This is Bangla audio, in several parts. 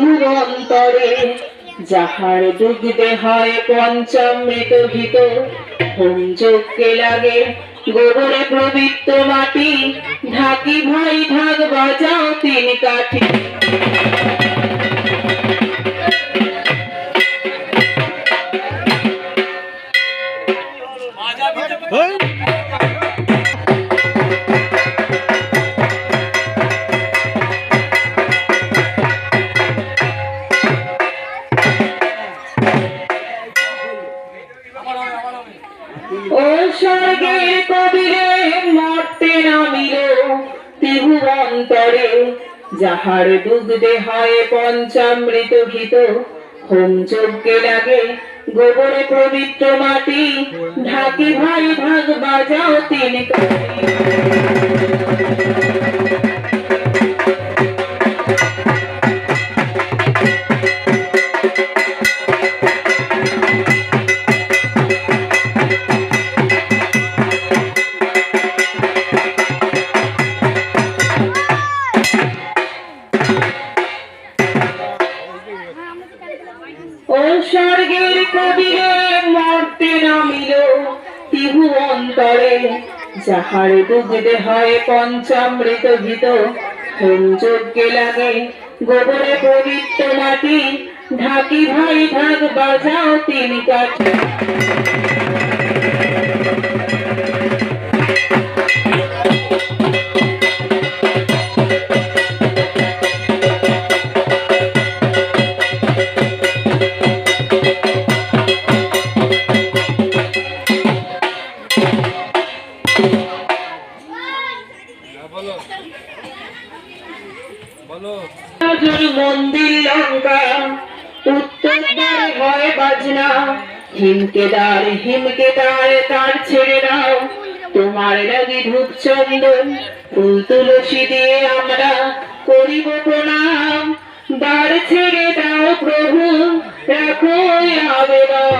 ত্রিভুবন্তরে যাহার দুগ্ধে হয় পঞ্চামৃত ঘিত হোম যজ্ঞে লাগে গোবরে পবিত্র মাটি ঢাকি ভাই ঢাক বাজাও তিন কাঠি ও স্বর্গের কবিরে মর্তে নামিল ত্রিভুবন্তরে যাহার দুগ্ধে হয় পঞ্চামৃত ঘিত হোম যজ্ঞে লাগে গোবরে পবিত্র মাটি ঢাকি ভাই ভাগ বাজাও তিন কাঠি ও স্বর্গের কবিরে মর্তে নামিল ত্রিভুবন্তরে যাহার দুগ্ধে হয় পঞ্চামৃত ঘিত হোম যজ্ঞে লাগে গোবরে পবিত্র মাটি ঢাকি ভাই ভাগ বাজাও তিন কাঠি মন্দির লঙ্কা উত্তর দ্বারে হয় বাজনা হিমকেদার তার ছেড়ে দাও তোমার লাগি ধূপ চন্দন ফুল তুলসী দিয়ে আমরা করিব প্রণাম দ্বার ছেড়ে দাও প্রভু রাখো আবেদন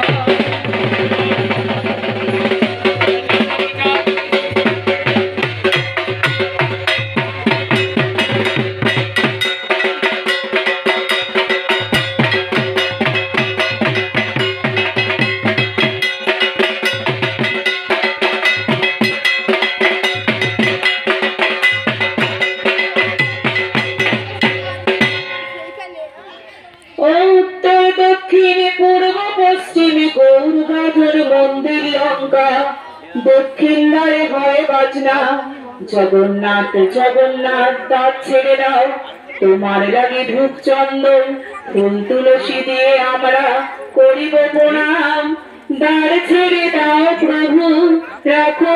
উত্তর দক্ষিণে পূর্ব পশ্চিমে গৌরবাধর মন্দির লঙ্কা দক্ষিণ দ্বারে হয় বাজনা জগন্নাথ তার ছেড়ে দাও তোমার লাগি ধূপ চন্দন ফুল তুলসী দিয়ে আমরা করিব প্রণাম দ্বার ছেড়ে দাও প্রভু রাখো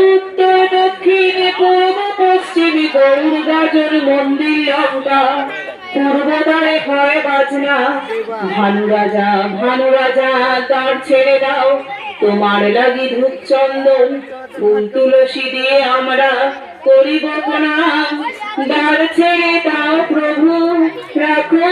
উত্তর দক্ষিণে পূর্ব পশ্চিমে গৌরগাজন মন্দির লঙ্কা পূর্ব দ্বারে হয় বাজনা ভানু রাজা তার ছেড়ে দাও তোমার লাগি ধূপ চন্দন ফুল তুলসী দিয়ে আমরা করিব প্রণাম দ্বার ছেড়ে দাও প্রভু রাখো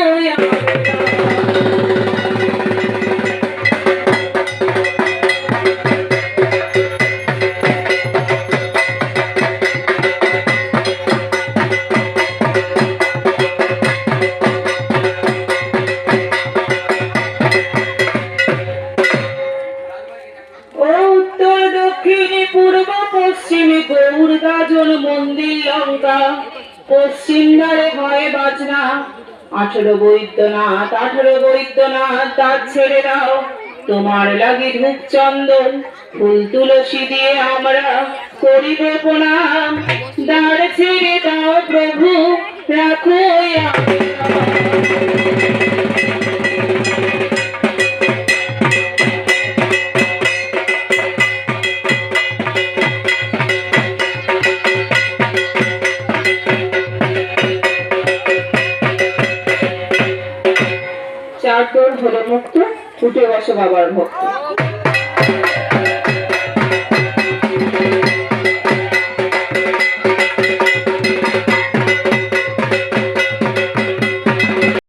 পূর্ব পশ্চিমে গৌরগাজন মন্দির লঙ্কা পশ্চিম দ্বারে হয় বাজনা 18 বৈদ্যনাথ তার ছেড়ে দাও তোমার লাগি ধূপ চন্দন ফুল তুলসী দিয়ে আমরা করিব প্রণাম দ্বার ছেড়ে দাও প্রভু রাখো চারজন হলো মুক্ত উঠে বসো বাবার ভক্ত